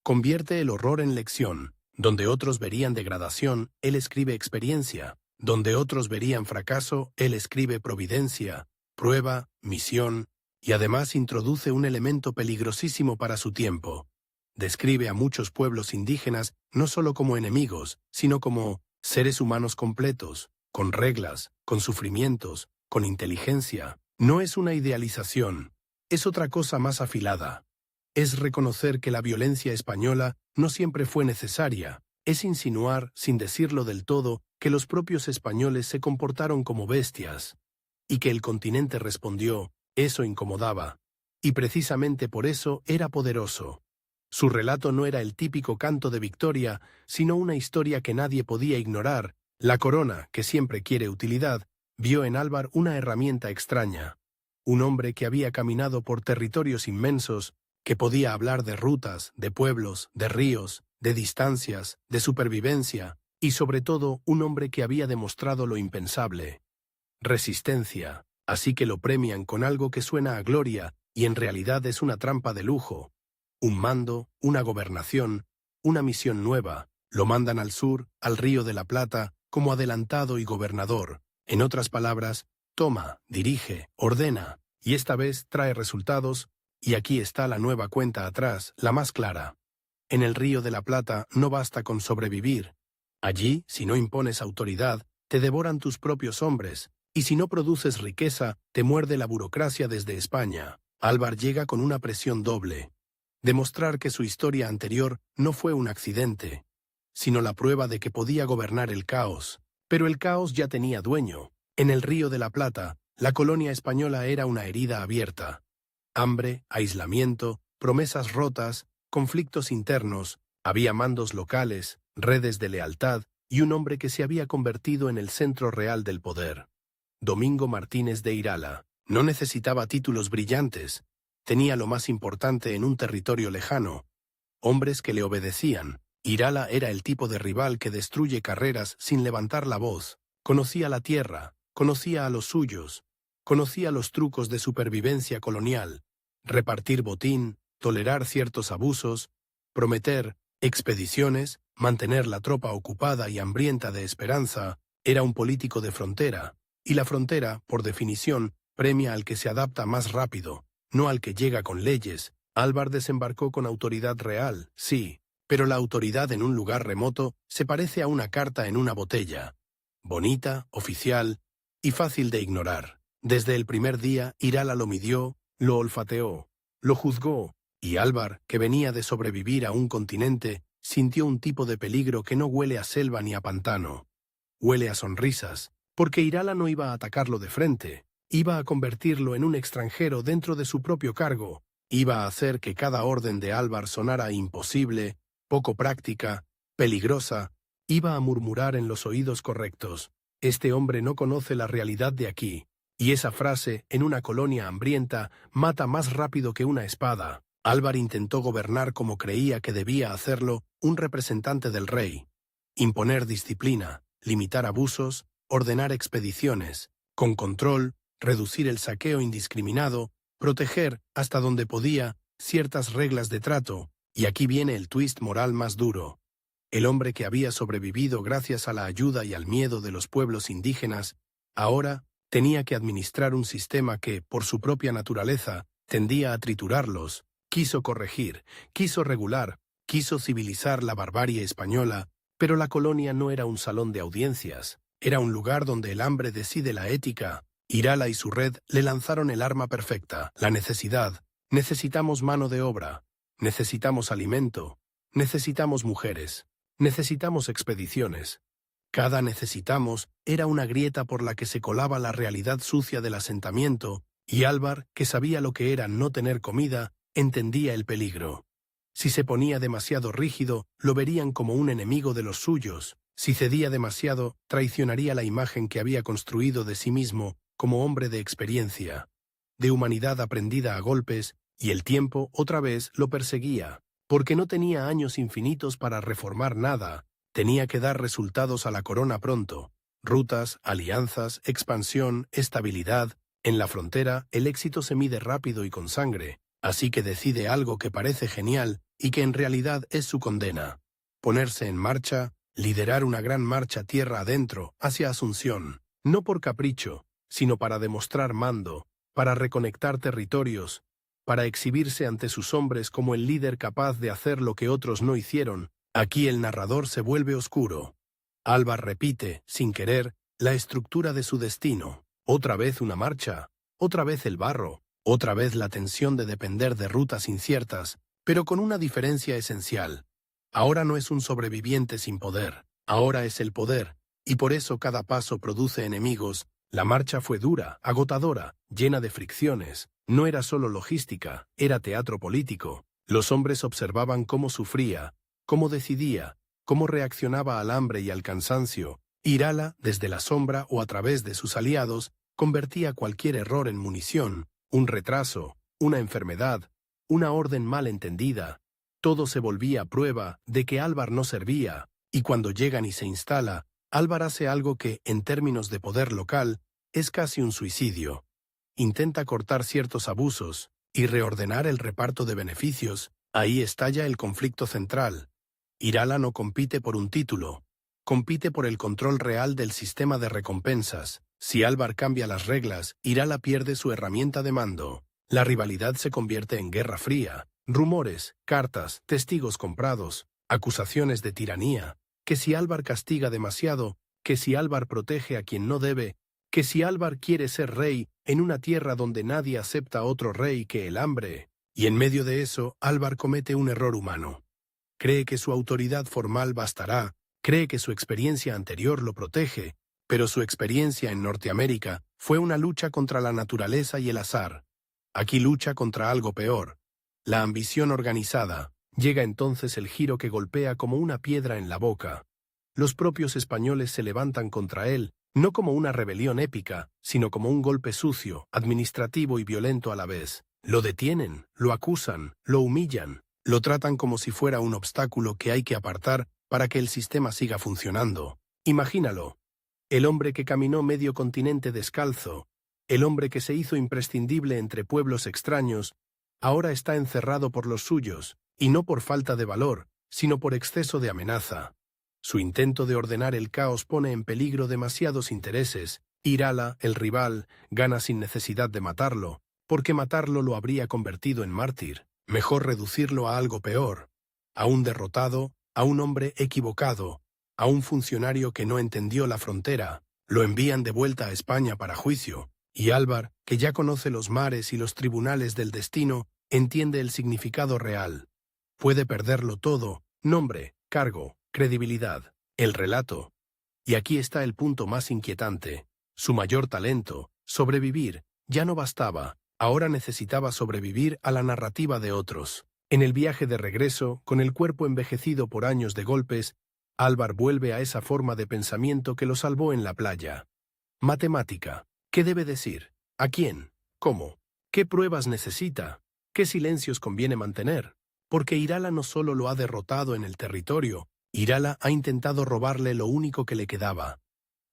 Convierte el horror en lección. Donde otros verían degradación, él escribe experiencia. Donde otros verían fracaso, él escribe providencia, prueba, misión, y además introduce un elemento peligrosísimo para su tiempo. Describe a muchos pueblos indígenas no solo como enemigos, sino como seres humanos completos, con reglas, con sufrimientos, con inteligencia. No es una idealización, es otra cosa más afilada. Es reconocer que la violencia española no siempre fue necesaria, es insinuar, sin decirlo del todo, que los propios españoles se comportaron como bestias, y que el continente respondió, eso incomodaba, y precisamente por eso era poderoso. Su relato no era el típico canto de victoria, sino una historia que nadie podía ignorar. La corona, que siempre quiere utilidad, vio en Álvar una herramienta extraña. Un hombre que había caminado por territorios inmensos, que podía hablar de rutas, de pueblos, de ríos, de distancias, de supervivencia, y sobre todo un hombre que había demostrado lo impensable. Resistencia, así que lo premian con algo que suena a gloria, y en realidad es una trampa de lujo. Un mando, una gobernación, una misión nueva. Lo mandan al sur, al Río de la Plata, como adelantado y gobernador. En otras palabras, toma, dirige, ordena, y esta vez trae resultados, y aquí está la nueva cuenta atrás, la más clara. En el Río de la Plata no basta con sobrevivir. Allí, si no impones autoridad, te devoran tus propios hombres, y si no produces riqueza, te muerde la burocracia desde España. Álvar llega con una presión doble. Demostrar que su historia anterior no fue un accidente, sino la prueba de que podía gobernar el caos. Pero el caos ya tenía dueño. En el Río de la Plata, la colonia española era una herida abierta. Hambre, aislamiento, promesas rotas, conflictos internos, había mandos locales, redes de lealtad y un hombre que se había convertido en el centro real del poder. Domingo Martínez de Irala no necesitaba títulos brillantes. Tenía lo más importante en un territorio lejano, hombres que le obedecían. Irala era el tipo de rival que destruye carreras sin levantar la voz. Conocía la tierra, conocía a los suyos, conocía los trucos de supervivencia colonial, repartir botín, tolerar ciertos abusos, prometer expediciones, mantener la tropa ocupada y hambrienta de esperanza. Era un político de frontera, y la frontera, por definición, premia al que se adapta más rápido, no al que llega con leyes. Álvar desembarcó con autoridad real, sí, pero la autoridad en un lugar remoto se parece a una carta en una botella. Bonita, oficial y fácil de ignorar. Desde el primer día, Irala lo midió, lo olfateó, lo juzgó, y Álvar, que venía de sobrevivir a un continente, sintió un tipo de peligro que no huele a selva ni a pantano. Huele a sonrisas, porque Irala no iba a atacarlo de frente. Iba a convertirlo en un extranjero dentro de su propio cargo, iba a hacer que cada orden de Álvar sonara imposible, poco práctica, peligrosa, iba a murmurar en los oídos correctos. Este hombre no conoce la realidad de aquí, y esa frase, en una colonia hambrienta, mata más rápido que una espada. Álvar intentó gobernar como creía que debía hacerlo un representante del rey, imponer disciplina, limitar abusos, ordenar expediciones, con control, reducir el saqueo indiscriminado, proteger, hasta donde podía, ciertas reglas de trato, y aquí viene el twist moral más duro. El hombre que había sobrevivido gracias a la ayuda y al miedo de los pueblos indígenas, ahora tenía que administrar un sistema que, por su propia naturaleza, tendía a triturarlos. Quiso corregir, quiso regular, quiso civilizar la barbarie española, pero la colonia no era un salón de audiencias, era un lugar donde el hambre decide la ética. Irala y su red le lanzaron el arma perfecta, la necesidad. Necesitamos mano de obra, necesitamos alimento, necesitamos mujeres, necesitamos expediciones. Cada necesitamos era una grieta por la que se colaba la realidad sucia del asentamiento, y Álvar, que sabía lo que era no tener comida, entendía el peligro. Si se ponía demasiado rígido, lo verían como un enemigo de los suyos. Si cedía demasiado, traicionaría la imagen que había construido de sí mismo como hombre de experiencia, de humanidad aprendida a golpes, y el tiempo otra vez lo perseguía, porque no tenía años infinitos para reformar nada, tenía que dar resultados a la corona pronto, rutas, alianzas, expansión, estabilidad. En la frontera, el éxito se mide rápido y con sangre, así que decide algo que parece genial y que en realidad es su condena. Ponerse en marcha, liderar una gran marcha tierra adentro hacia Asunción, no por capricho, sino para demostrar mando, para reconectar territorios, para exhibirse ante sus hombres como el líder capaz de hacer lo que otros no hicieron. Aquí el narrador se vuelve oscuro. Álvar repite, sin querer, la estructura de su destino. Otra vez una marcha, otra vez el barro, otra vez la tensión de depender de rutas inciertas, pero con una diferencia esencial. Ahora no es un sobreviviente sin poder, ahora es el poder, y por eso cada paso produce enemigos. La marcha fue dura, agotadora, llena de fricciones. No era solo logística, era teatro político. Los hombres observaban cómo sufría, cómo decidía, cómo reaccionaba al hambre y al cansancio. Irala, desde la sombra o a través de sus aliados, convertía cualquier error en munición, un retraso, una enfermedad, una orden mal entendida. Todo se volvía prueba de que Álvar no servía, y cuando llegan y se instala, Álvar hace algo que, en términos de poder local, es casi un suicidio. Intenta cortar ciertos abusos y reordenar el reparto de beneficios. Ahí estalla el conflicto central. Irala no compite por un título, compite por el control real del sistema de recompensas. Si Álvar cambia las reglas, Irala pierde su herramienta de mando. La rivalidad se convierte en guerra fría. Rumores, cartas, testigos comprados, acusaciones de tiranía. Que si Álvar castiga demasiado, que si Álvar protege a quien no debe, que si Álvar quiere ser rey en una tierra donde nadie acepta otro rey que el hambre. Y en medio de eso, Álvar comete un error humano. Cree que su autoridad formal bastará, cree que su experiencia anterior lo protege, pero su experiencia en Norteamérica fue una lucha contra la naturaleza y el azar. Aquí lucha contra algo peor, la ambición organizada. Llega entonces el giro que golpea como una piedra en la boca. Los propios españoles se levantan contra él, no como una rebelión épica, sino como un golpe sucio, administrativo y violento a la vez. Lo detienen, lo acusan, lo humillan, lo tratan como si fuera un obstáculo que hay que apartar para que el sistema siga funcionando. Imagínalo. El hombre que caminó medio continente descalzo, el hombre que se hizo imprescindible entre pueblos extraños, ahora está encerrado por los suyos, y no por falta de valor, sino por exceso de amenaza. Su intento de ordenar el caos pone en peligro demasiados intereses. Irala, el rival, gana sin necesidad de matarlo, porque matarlo lo habría convertido en mártir. Mejor reducirlo a algo peor, a un derrotado, a un hombre equivocado, a un funcionario que no entendió la frontera. Lo envían de vuelta a España para juicio, y Álvar, que ya conoce los mares y los tribunales del destino, entiende el significado real. Puede perderlo todo: nombre, cargo, credibilidad, el relato. Y aquí está el punto más inquietante. Su mayor talento, sobrevivir, ya no bastaba. Ahora necesitaba sobrevivir a la narrativa de otros. En el viaje de regreso, con el cuerpo envejecido por años de golpes, Álvar vuelve a esa forma de pensamiento que lo salvó en la playa. Matemática. ¿Qué debe decir? ¿A quién? ¿Cómo? ¿Qué pruebas necesita? ¿Qué silencios conviene mantener? Porque Irala no solo lo ha derrotado en el territorio, Irala ha intentado robarle lo único que le quedaba: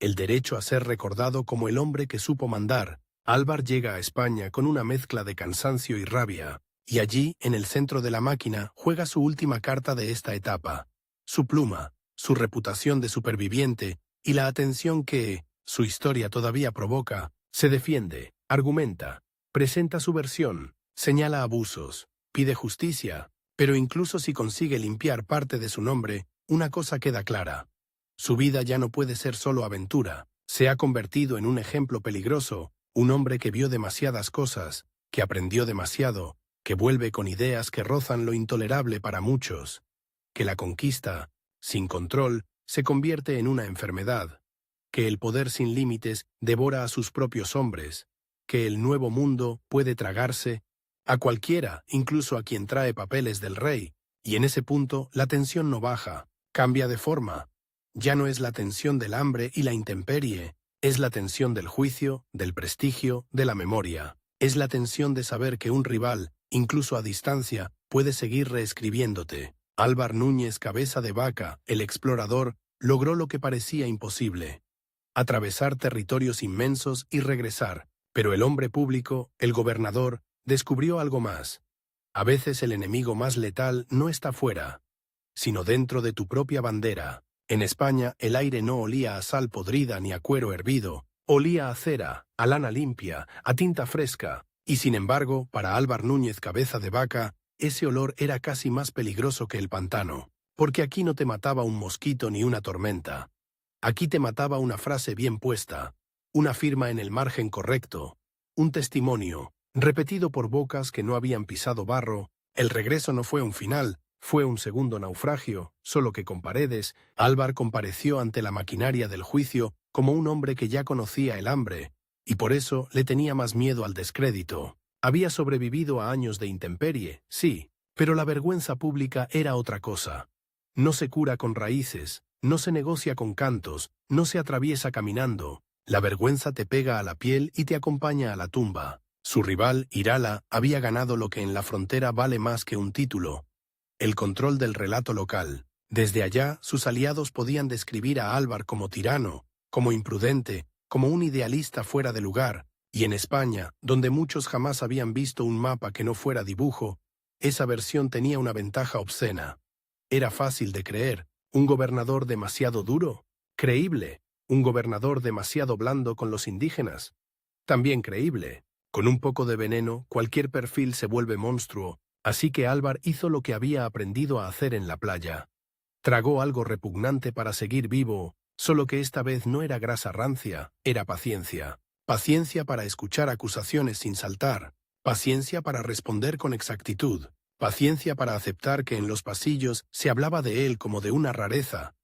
el derecho a ser recordado como el hombre que supo mandar. Álvar llega a España con una mezcla de cansancio y rabia, y allí, en el centro de la máquina, juega su última carta de esta etapa. Su pluma, su reputación de superviviente y la atención que su historia todavía provoca, se defiende, argumenta, presenta su versión, señala abusos, pide justicia, pero incluso si consigue limpiar parte de su nombre, una cosa queda clara. Su vida ya no puede ser solo aventura, se ha convertido en un ejemplo peligroso, un hombre que vio demasiadas cosas, que aprendió demasiado, que vuelve con ideas que rozan lo intolerable para muchos, que la conquista, sin control, se convierte en una enfermedad, que el poder sin límites devora a sus propios hombres, que el nuevo mundo puede tragarse a cualquiera, incluso a quien trae papeles del rey, y en ese punto la tensión no baja, cambia de forma. Ya no es la tensión del hambre y la intemperie, es la tensión del juicio, del prestigio, de la memoria. Es la tensión de saber que un rival, incluso a distancia, puede seguir reescribiéndote. Álvar Núñez Cabeza de Vaca, el explorador, logró lo que parecía imposible: atravesar territorios inmensos y regresar. Pero el hombre público, el gobernador, descubrió algo más. A veces el enemigo más letal no está fuera, sino dentro de tu propia bandera. En España el aire no olía a sal podrida ni a cuero hervido, olía a cera, a lana limpia, a tinta fresca, y sin embargo, para Álvar Núñez Cabeza de Vaca, ese olor era casi más peligroso que el pantano, porque aquí no te mataba un mosquito ni una tormenta. Aquí te mataba una frase bien puesta, una firma en el margen correcto, un testimonio, repetido por bocas que no habían pisado barro. El regreso no fue un final, fue un segundo naufragio, solo que con paredes. Álvar compareció ante la maquinaria del juicio como un hombre que ya conocía el hambre, y por eso le tenía más miedo al descrédito. Había sobrevivido a años de intemperie, sí, pero la vergüenza pública era otra cosa. No se cura con raíces, no se negocia con cantos, no se atraviesa caminando. La vergüenza te pega a la piel y te acompaña a la tumba. Su rival, Irala, había ganado lo que en la frontera vale más que un título: el control del relato local. Desde allá, sus aliados podían describir a Álvar como tirano, como imprudente, como un idealista fuera de lugar, y en España, donde muchos jamás habían visto un mapa que no fuera dibujo, esa versión tenía una ventaja obscena. Era fácil de creer. ¿Un gobernador demasiado duro? Creíble. ¿Un gobernador demasiado blando con los indígenas? También creíble. Con un poco de veneno, cualquier perfil se vuelve monstruo, así que Álvar hizo lo que había aprendido a hacer en la playa. Tragó algo repugnante para seguir vivo, solo que esta vez no era grasa rancia, era paciencia. Paciencia para escuchar acusaciones sin saltar, paciencia para responder con exactitud, paciencia para aceptar que en los pasillos se hablaba de él como de una rareza.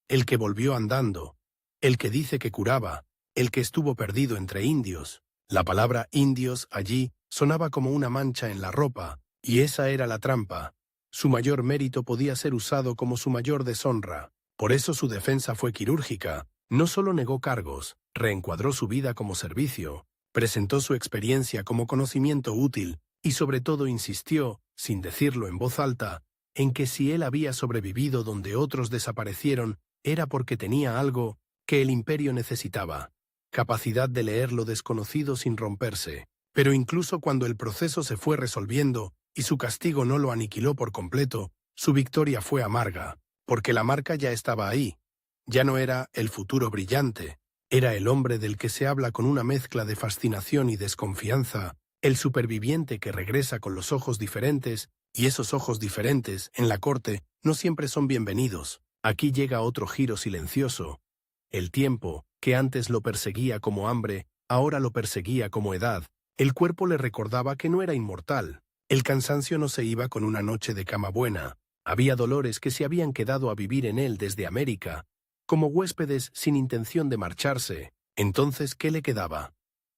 El que volvió andando, el que dice que curaba, el que estuvo perdido entre indios. La palabra indios allí sonaba como una mancha en la ropa, y esa era la trampa. Su mayor mérito podía ser usado como su mayor deshonra. Por eso su defensa fue quirúrgica. No solo negó cargos, reencuadró su vida como servicio, presentó su experiencia como conocimiento útil, y sobre todo insistió, sin decirlo en voz alta, en que si él había sobrevivido donde otros desaparecieron, era porque tenía algo que el imperio necesitaba: capacidad de leer lo desconocido sin romperse. Pero incluso cuando el proceso se fue resolviendo y su castigo no lo aniquiló por completo, su victoria fue amarga, porque la marca ya estaba ahí. Ya no era el futuro brillante, era el hombre del que se habla con una mezcla de fascinación y desconfianza, el superviviente que regresa con los ojos diferentes, y esos ojos diferentes, en la corte, no siempre son bienvenidos. Aquí llega otro giro silencioso. El tiempo, que antes lo perseguía como hambre, ahora lo perseguía como edad. El cuerpo le recordaba que no era inmortal. El cansancio no se iba con una noche de cama buena. Había dolores que se habían quedado a vivir en él desde América, como huéspedes sin intención de marcharse. Entonces, ¿qué le quedaba?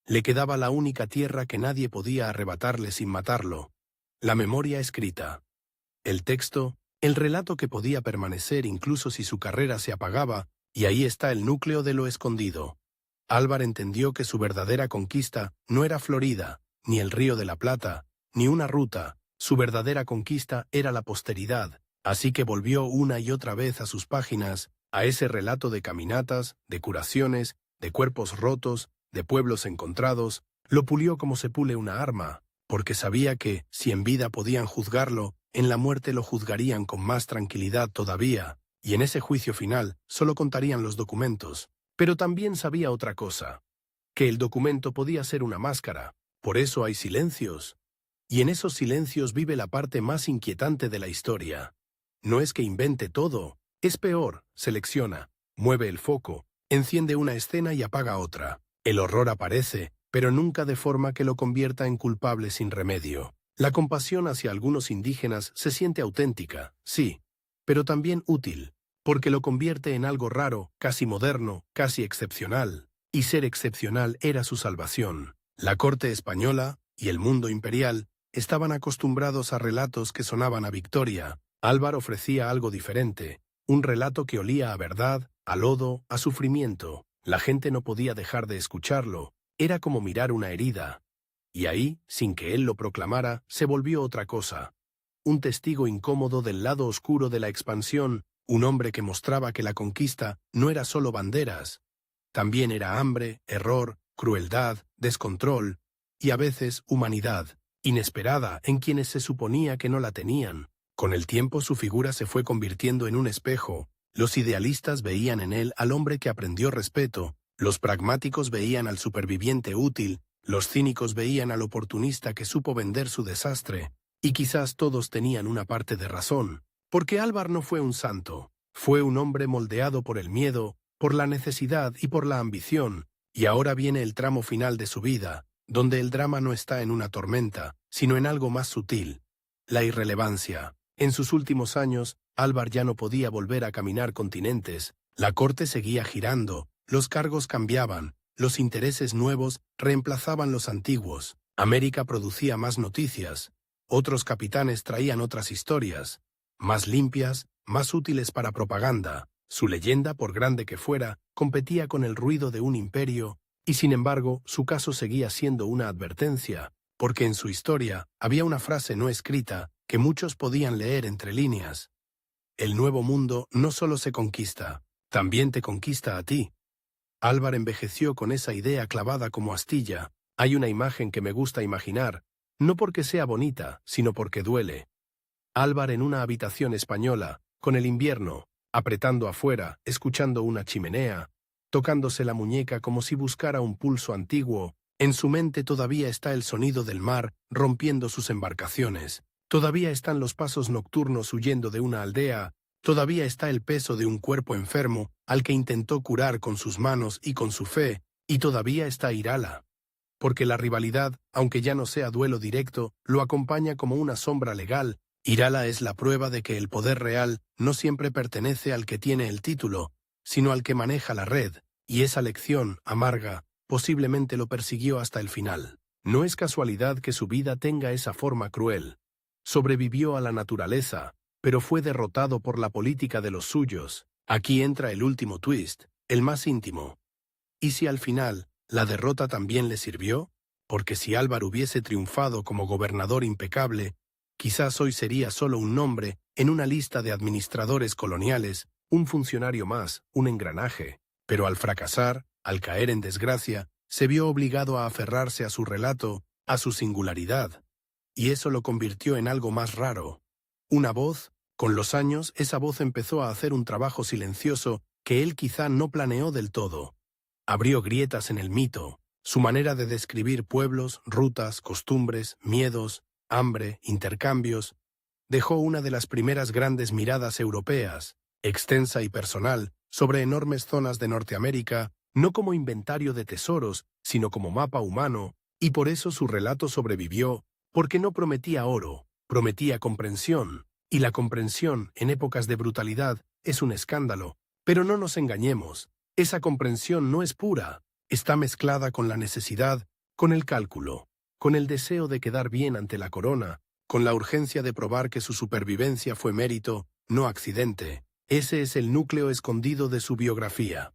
Le quedaba la única tierra que nadie podía arrebatarle sin matarlo: la memoria escrita. El texto, el relato que podía permanecer incluso si su carrera se apagaba, y ahí está el núcleo de lo escondido. Álvar entendió que su verdadera conquista no era Florida, ni el Río de la Plata, ni una ruta. Su verdadera conquista era la posteridad, así que volvió una y otra vez a sus páginas, a ese relato de caminatas, de curaciones, de cuerpos rotos, de pueblos encontrados, lo pulió como se pule una arma, porque sabía que, si en vida podían juzgarlo, en la muerte lo juzgarían con más tranquilidad todavía, y en ese juicio final solo contarían los documentos. Pero también sabía otra cosa, que el documento podía ser una máscara, por eso hay silencios. Y en esos silencios vive la parte más inquietante de la historia. No es que invente todo, es peor, selecciona, mueve el foco, enciende una escena y apaga otra. El horror aparece, pero nunca de forma que lo convierta en culpable sin remedio. La compasión hacia algunos indígenas se siente auténtica, sí, pero también útil, porque lo convierte en algo raro, casi moderno, casi excepcional. Y ser excepcional era su salvación. La corte española y el mundo imperial estaban acostumbrados a relatos que sonaban a victoria. Álvar ofrecía algo diferente, un relato que olía a verdad, a lodo, a sufrimiento. La gente no podía dejar de escucharlo, era como mirar una herida. Y ahí, sin que él lo proclamara, se volvió otra cosa. Un testigo incómodo del lado oscuro de la expansión, un hombre que mostraba que la conquista no era solo banderas. También era hambre, error, crueldad, descontrol, y a veces humanidad, inesperada en quienes se suponía que no la tenían. Con el tiempo su figura se fue convirtiendo en un espejo. Los idealistas veían en él al hombre que aprendió respeto, los pragmáticos veían al superviviente útil, los cínicos veían al oportunista que supo vender su desastre, y quizás todos tenían una parte de razón, porque Álvar no fue un santo, fue un hombre moldeado por el miedo, por la necesidad y por la ambición, y ahora viene el tramo final de su vida, donde el drama no está en una tormenta, sino en algo más sutil, la irrelevancia. En sus últimos años, Álvar ya no podía volver a caminar continentes, la corte seguía girando, los cargos cambiaban, los intereses nuevos reemplazaban los antiguos, América producía más noticias, otros capitanes traían otras historias, más limpias, más útiles para propaganda. Su leyenda, por grande que fuera, competía con el ruido de un imperio, y sin embargo, su caso seguía siendo una advertencia, porque en su historia había una frase no escrita que muchos podían leer entre líneas. El nuevo mundo no solo se conquista, también te conquista a ti. Álvar envejeció con esa idea clavada como astilla. Hay una imagen que me gusta imaginar, no porque sea bonita, sino porque duele. Álvar en una habitación española, con el invierno, apretando afuera, escuchando una chimenea, tocándose la muñeca como si buscara un pulso antiguo. En su mente todavía está el sonido del mar rompiendo sus embarcaciones, todavía están los pasos nocturnos huyendo de una aldea, todavía está el peso de un cuerpo enfermo al que intentó curar con sus manos y con su fe, y todavía está Irala. Porque la rivalidad, aunque ya no sea duelo directo, lo acompaña como una sombra legal. Irala es la prueba de que el poder real no siempre pertenece al que tiene el título, sino al que maneja la red, y esa lección, amarga, posiblemente lo persiguió hasta el final. No es casualidad que su vida tenga esa forma cruel. Sobrevivió a la naturaleza, pero fue derrotado por la política de los suyos. Aquí entra el último twist, el más íntimo. ¿Y si al final la derrota también le sirvió? Porque si Álvar hubiese triunfado como gobernador impecable, quizás hoy sería solo un nombre en una lista de administradores coloniales, un funcionario más, un engranaje. Pero al fracasar, al caer en desgracia, se vio obligado a aferrarse a su relato, a su singularidad. Y eso lo convirtió en algo más raro. Una voz. Con los años, esa voz empezó a hacer un trabajo silencioso que él quizá no planeó del todo. Abrió grietas en el mito, su manera de describir pueblos, rutas, costumbres, miedos, hambre, intercambios. Dejó una de las primeras grandes miradas europeas, extensa y personal, sobre enormes zonas de Norteamérica, no como inventario de tesoros, sino como mapa humano, y por eso su relato sobrevivió, porque no prometía oro, prometía comprensión, y la comprensión, en épocas de brutalidad, es un escándalo. Pero no nos engañemos, esa comprensión no es pura, está mezclada con la necesidad, con el cálculo, con el deseo de quedar bien ante la corona, con la urgencia de probar que su supervivencia fue mérito, no accidente. Ese es el núcleo escondido de su biografía.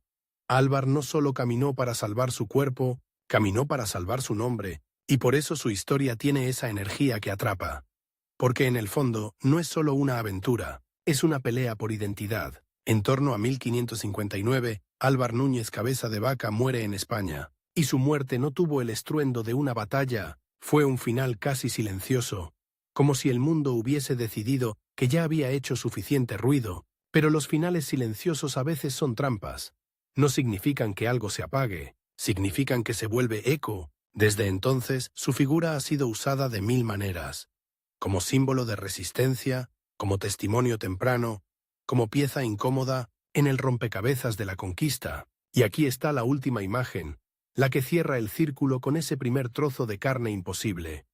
Álvar no solo caminó para salvar su cuerpo, caminó para salvar su nombre, y por eso su historia tiene esa energía que atrapa. Porque en el fondo no es solo una aventura, es una pelea por identidad. En torno a 1559, Álvar Núñez Cabeza de Vaca muere en España, y su muerte no tuvo el estruendo de una batalla, fue un final casi silencioso, como si el mundo hubiese decidido que ya había hecho suficiente ruido, pero los finales silenciosos a veces son trampas. No significan que algo se apague, significan que se vuelve eco. Desde entonces, su figura ha sido usada de mil maneras, como símbolo de resistencia, como testimonio temprano, como pieza incómoda en el rompecabezas de la conquista. Y aquí está la última imagen, la que cierra el círculo con ese primer trozo de carne imposible.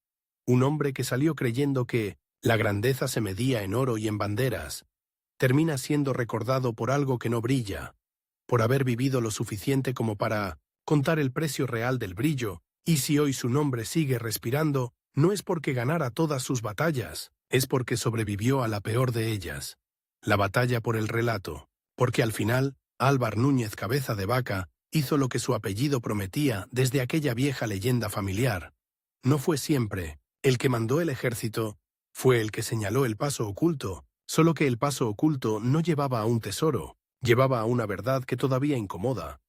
Un hombre que salió creyendo que la grandeza se medía en oro y en banderas, termina siendo recordado por algo que no brilla, por haber vivido lo suficiente como para contar el precio real del brillo, y si hoy su nombre sigue respirando, no es porque ganara todas sus batallas, es porque sobrevivió a la peor de ellas, la batalla por el relato, porque al final, Álvar Núñez Cabeza de Vaca hizo lo que su apellido prometía desde aquella vieja leyenda familiar. No fue siempre el que mandó el ejército, fue el que señaló el paso oculto, solo que el paso oculto no llevaba a un tesoro, llevaba a una verdad que todavía incomoda,